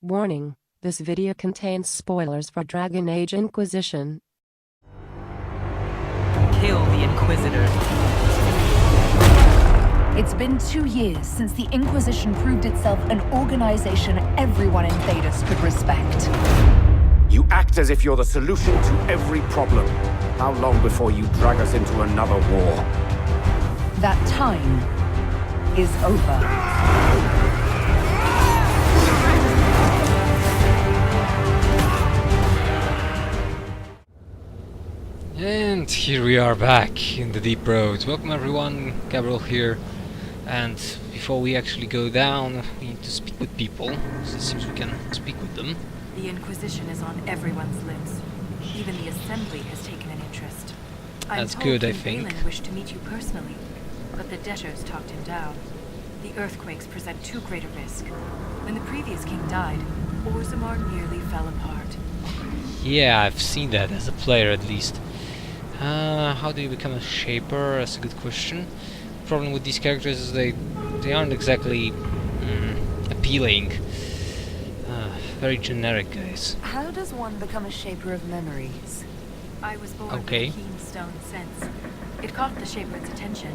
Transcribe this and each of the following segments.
Warning, this video contains spoilers for Dragon Age Inquisition. Kill the Inquisitor. It's been 2 years since the Inquisition proved itself an organization everyone in Thedas could respect. You act as if you're the solution to every problem. How long before you drag us into another war? That time is over. And here we are back in the Deep Roads. Welcome everyone, Gabriel here. And before we actually go down, we need to speak with people. So it seems we can speak with them. The Inquisition is on everyone's lips. Even the Assembly has taken an interest. That's good, I think. Balin wished to meet you personally, but the debtors talked him down. The earthquakes present too great a risk. When the previous king died, Orzammar nearly fell apart. Yeah, I've seen that as a player at least. How do you become a shaper? That's a good question. The problem with these characters is they aren't exactly appealing. Very generic, guys. How does one become a shaper of memories? I was born with a keen stone sense. It caught the Shaper's attention,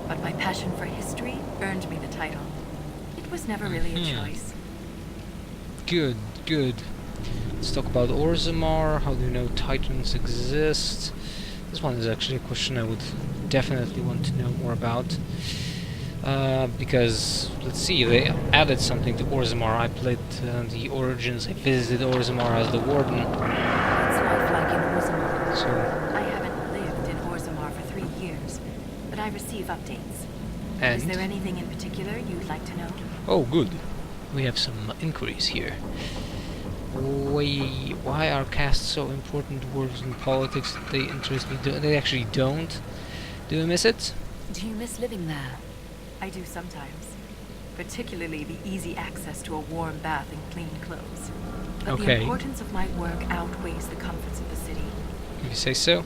but my passion for history earned me the title. It was never really a choice. Good, good. Let's talk about Orzammar. How do you know Titans exist? This one is actually a question I would definitely want to know more about. Because, let's see, they added something to Orzammar. I played the Origins, I visited Orzammar as the Warden. It's lifelike in Orzammar. So, I haven't lived in Orzammar for 3 years, but I receive updates. and? Is there anything in particular you'd like to know? Oh, good. We have some inquiries here. Why are castes so important to dwarves in politics? They interest me. They actually don't. Do you miss it? Do you miss living there? I do sometimes. Particularly the easy access to a warm bath and clean clothes. But the importance of my work outweighs the comforts of the city. If you say so.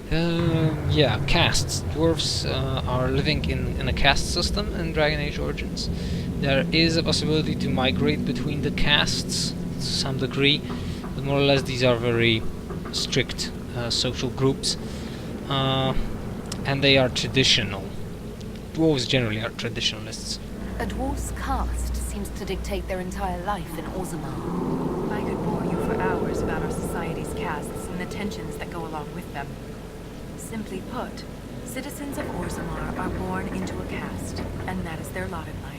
Yeah, castes. Dwarves are living in a caste system in Dragon Age Origins. There is a possibility to migrate between the castes to some degree, but more or less these are very strict social groups, and they are traditional. Dwarves generally are traditionalists. A dwarf's caste seems to dictate their entire life in Orzammar. I could bore you for hours about our society's castes and the tensions that go along with them. Simply put, citizens of Orzammar are born into a caste, and that is their lot in life.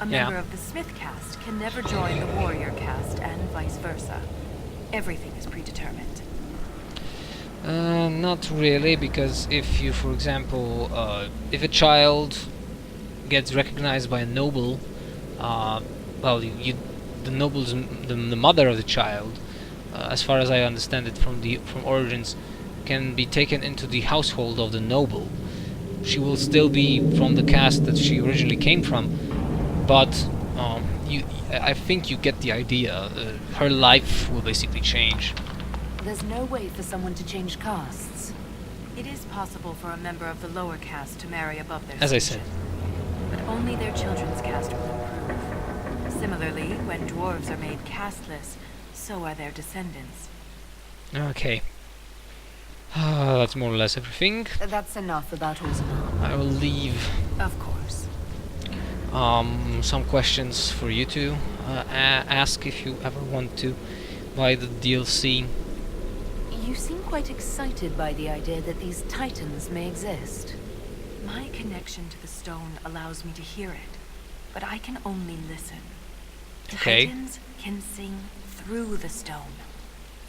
A member of the Smith caste can never join the warrior caste, and vice versa. Everything is predetermined. Not really, because if you, for example, if a child gets recognized by a noble, well, the noble's the mother of the child, as far as I understand it from Origins, can be taken into the household of the noble. She will still be from the caste that she originally came from, but I think you get the idea. Her life will basically change. There's no way for someone to change castes. It is possible for a member of the lower caste to marry above their As I station, said. but only their children's caste will improve. Similarly, when dwarves are made casteless, so are their descendants. Okay. That's more or less everything. That's enough about Orzammar. I will leave Of course. some questions for you to ask if you ever want to buy the DLC. You seem quite excited by the idea that these titans may exist. My connection to the stone allows me to hear it, but I can only listen. Okay. Titans can sing through the stone.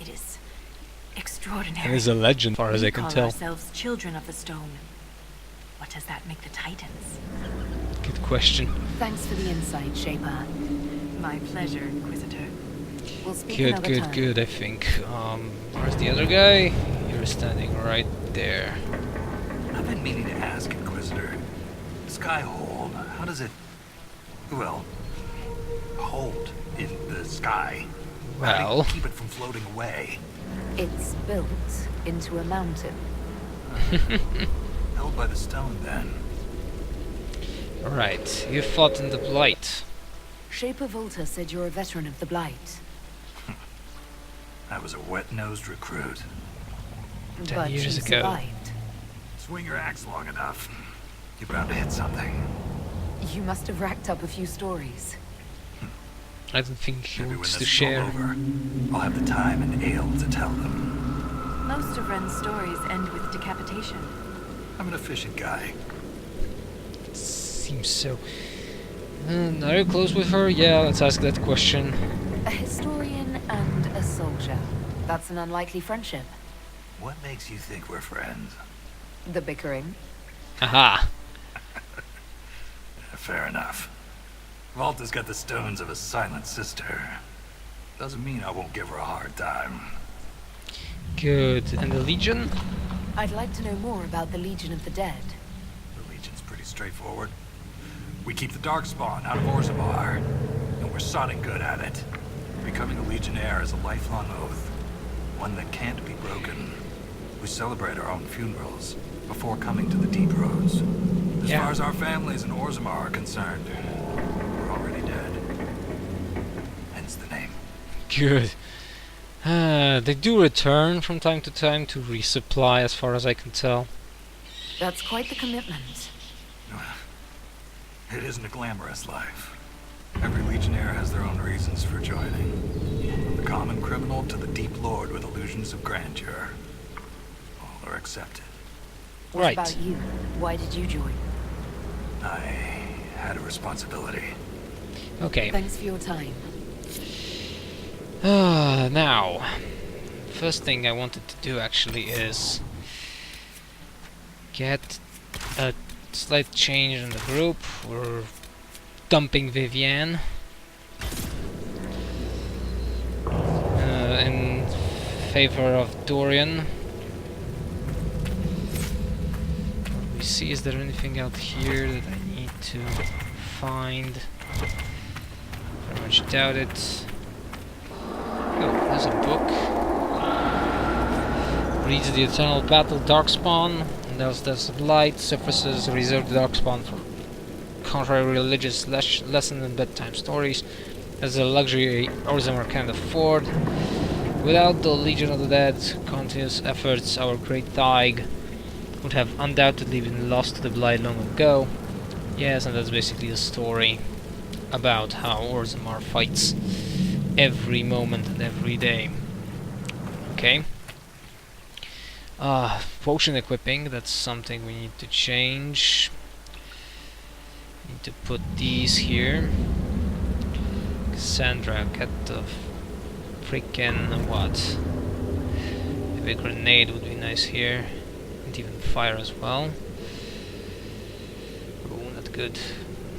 It is extraordinary. It is a legend, as far as I can We tell. call ourselves children of the stone. What does that make the Titans? Good question. Thanks for the insight, Shaper. My pleasure, Inquisitor. We'll speak Good, another good, time. good, I think. Where's the other guy? You're standing right there. I've been meaning to ask, Inquisitor. Skyhold, how does it, well, hold in the sky? How do Well, you keep it from floating away? It's built into a mountain. Held by the stone, then. right. You fought in the Blight. Shaper Volta said you're a veteran of the Blight. I was a wet-nosed recruit. 10 But years you ago. survived. Swing your axe long enough, you're bound to hit something. You must have racked up a few stories. I don't think he Maybe when wants this to is all share. over, I'll have the time and ale to tell them. Most of Ren's stories end with decapitation. I'm an efficient guy. Seems so. Are you close with her? Yeah, let's ask that question. A historian and a soldier. That's an unlikely friendship. What makes you think we're friends? The bickering. Aha! Fair enough. Volta's got the stones of a silent sister. Doesn't mean I won't give her a hard time. Good. And the Legion? I'd like to know more about the Legion of the Dead. The Legion's pretty straightforward. We keep the Darkspawn out of Orzammar, and we're sodding good at it. Becoming a Legionnaire is a lifelong oath, one that can't be broken. We celebrate our own funerals before coming to the Deep Roads. As Yeah. far as our families in Orzammar are concerned, we're already dead. Hence the name. Good. They do return from time to time to resupply, as far as I can tell. That's quite the commitment. It isn't a glamorous life. Every Legionnaire has their own reasons for joining. From the common criminal to the deep lord with illusions of grandeur. All are accepted. What Right. about you? Why did you join? I had a responsibility. Okay. Thanks for your time. Now, first thing I wanted to do actually is get a slight change in the group. We're dumping Vivienne in favor of Dorian. We see, is there anything out here that I need to find? Very much doubt it. Oh, there's a book. Reads the Eternal Battle Darkspawn. And there's the Blight. Surfaces reserved Darkspawn for contrary religious lessons and bedtime stories. As a luxury Orzammar can't afford. Without the Legion of the Dead continuous efforts, our great Thaig would have undoubtedly been lost to the Blight long ago. Yes, and that's basically the story about how Orzammar fights every moment and every day. Okay. Potion equipping, that's something we need to change. Need to put these here. Cassandra, get the freaking what? Maybe a grenade would be nice here. And even fire as well. Oh, not good.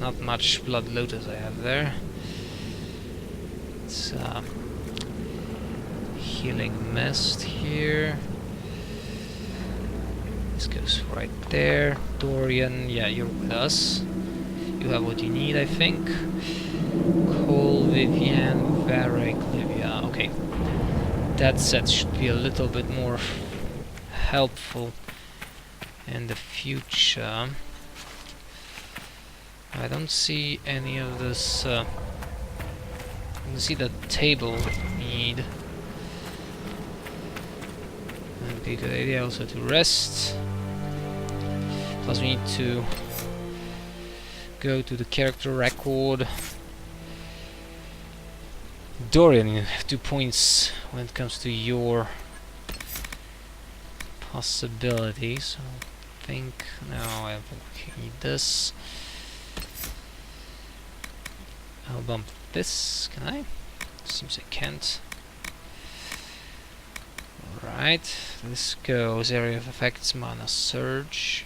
Not much Blood Lotus I have there. It's healing mist here. This goes right there. Dorian, yeah, you're with us. You have what you need, I think. Cole, Vivienne, Varric, Livia. Okay. That set should be a little bit more helpful in the future. I don't see any of this. I don't see the table we need. That'd be a good idea also to rest. Plus we need to go to the character record. Dorian, you have 2 points when it comes to your possibilities. I think no, I need this. I'll bump this, can I? Seems I can't. Alright, this goes area of effects, mana surge.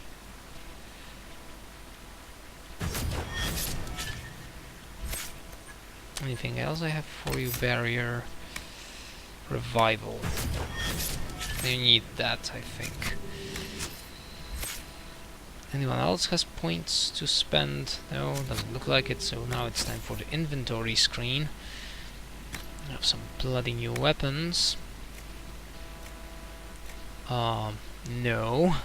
Anything else I have for you? Barrier, revival. You need that, I think. Anyone else has points to spend? No, doesn't look like it, so now it's time for the inventory screen. I have some bloody new weapons. No.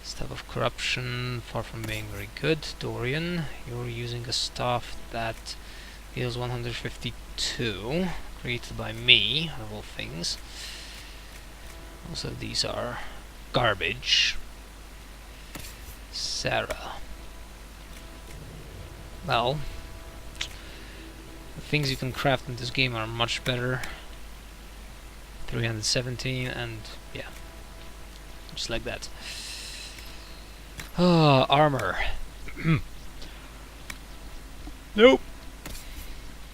Staff of Corruption, far from being very good. Dorian, you're using a staff that deals 152, created by me, of all things. Also, these are garbage. Sarah. Well, the things you can craft in this game are much better. 317 and yeah, just like that. Ah, armor. Nope.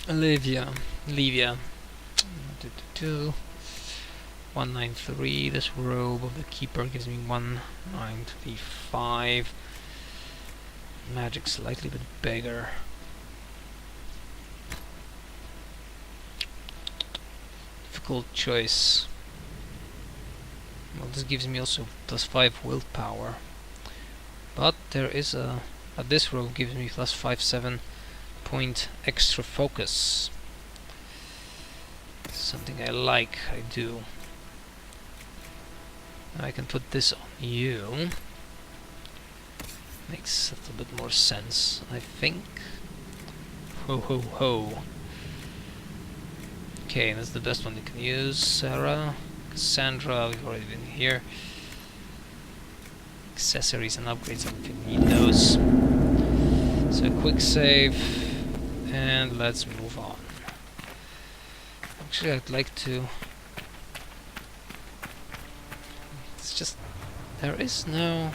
Livia. 193. This robe of the keeper gives me 195. Magic slightly bit bigger. Difficult choice. Well, this gives me also +5 willpower. But there is a this robe gives me +5/7 point extra focus. Something I like, I do. I can put this on you. Makes a little bit more sense, I think. Ho ho ho. Okay, that's the best one you can use. Sarah, Cassandra, we've already been here. Accessories and upgrades, I don't think we need those. So quick save, and let's move on. Actually, I'd like to... It's just... There is no...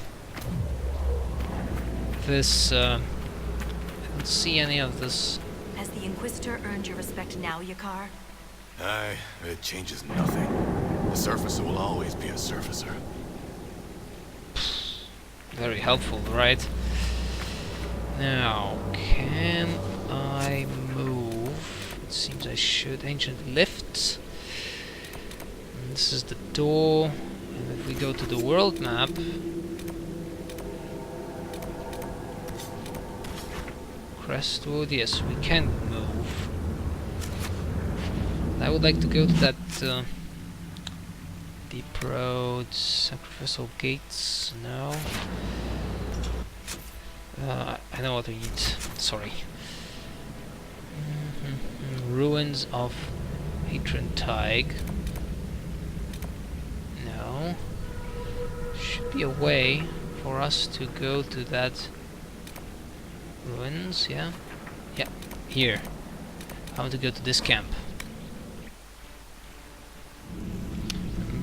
This, I don't see any of this. Has the Inquisitor earned your respect now, Yakar? Aye, it changes nothing. A surfacer will always be a surfacer. Very helpful, right? Now, can I move? It seems I should. Ancient lift. And this is the door. And if we go to the world map, Crestwood, yes, we can move. I would like to go to that Deep Road, Sacrificial Gates, no. I know what we need, sorry. Ruins of Hatred Tig. No. Should be a way for us to go to that ruins, yeah? Yeah, here. I want to go to this camp.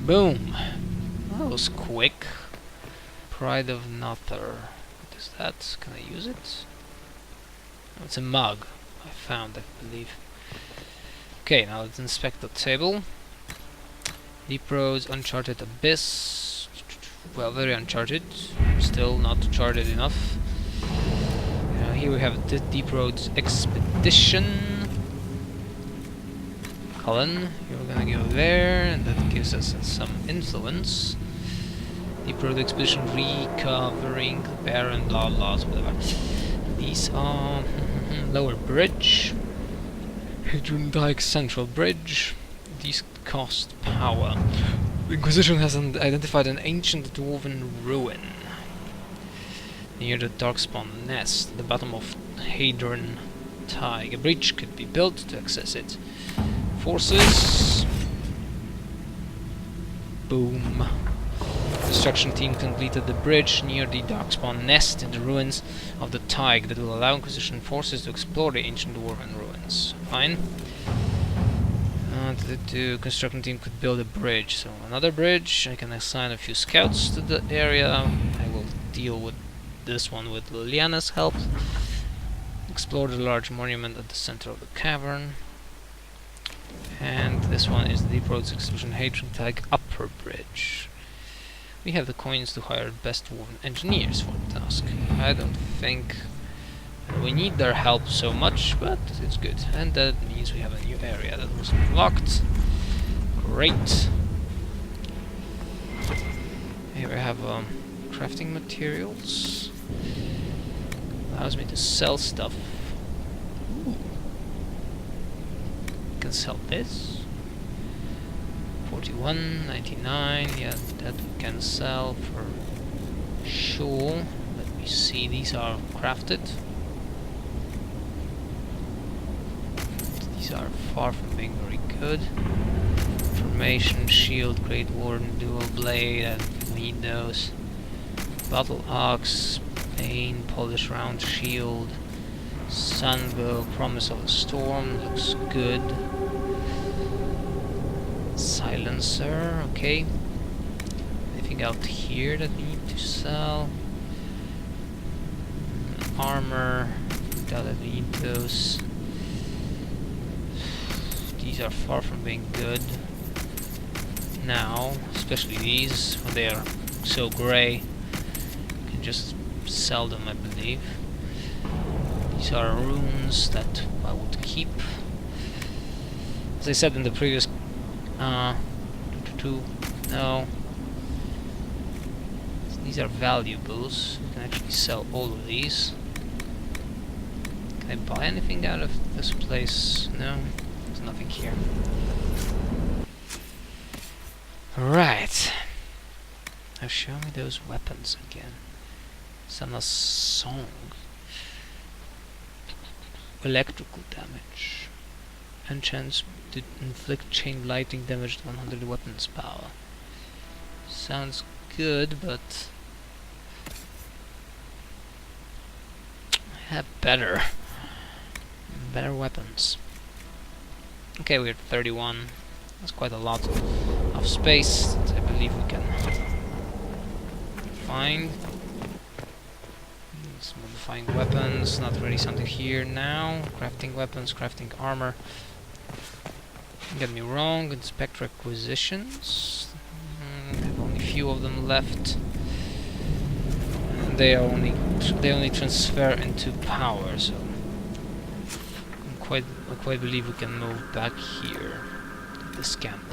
Boom! That was quick. Pride of Nother. What is that? Can I use it? Oh, it's a mug. I found, I believe. Okay, now let's inspect the table. Deep Roads, Uncharted Abyss. Well, very uncharted. Still not charted enough. Here we have the Deep Roads Expedition. Cullen, you're gonna go there, and that gives us some influence. Deep Road Expedition recovering the Baron, blah blah, whatever. These are Lower Bridge, Hadron Dyke Central Bridge. These cost power. The Inquisition has identified an ancient dwarven ruin near the Darkspawn nest, at the bottom of Hadron Tig. A bridge could be built to access it. Forces. Boom. Construction team completed the bridge near the Darkspawn nest in the ruins of the Tig that will allow Inquisition forces to explore the ancient dwarven ruins. Fine. The construction team could build a bridge. So another bridge. I can assign a few scouts to the area. I will deal with this one with Liliana's help. Explore the large monument at the center of the cavern. And this one is the Deep Roads Expedition Hadron Tig Upper Bridge. We have the coins to hire best dwarven engineers for the task. I don't think we need their help so much, but it's good. And that means we have a new area that was unlocked. Great. Here we have crafting materials. Allows me to sell stuff. Ooh. Can sell this. 41.99. Yeah, that we can sell for Sure. Let me see. These are crafted. These are far from being very good. Formation, shield, great warden, dual blade. I don't need those. Battle axe, pain, polish round, shield, sunbow, promise of a storm. Looks good. Silencer. Okay. Anything out here that we need to sell? Armor. Doubt that we need those. These are far from being good now, especially these when they are so grey. You can just sell them, I believe. These are runes that I would keep. As I said in the previous no. These are valuables. You can actually sell all of these. Can I buy anything out of this place? No, there's nothing here. Alright. Now show me those weapons again. Sana's song. Electrical damage. Enchants to inflict chain lightning damage to 100 weapons power. Sounds good, but I have better weapons. Okay, we're at 31. That's quite a lot of space that I believe we can find. Some modifying weapons, not really something here now. Crafting weapons, crafting armor. Don't get me wrong, inspect requisitions. I have only a few of them left. And they only transfer into power, so I quite believe we can move back here to this camp.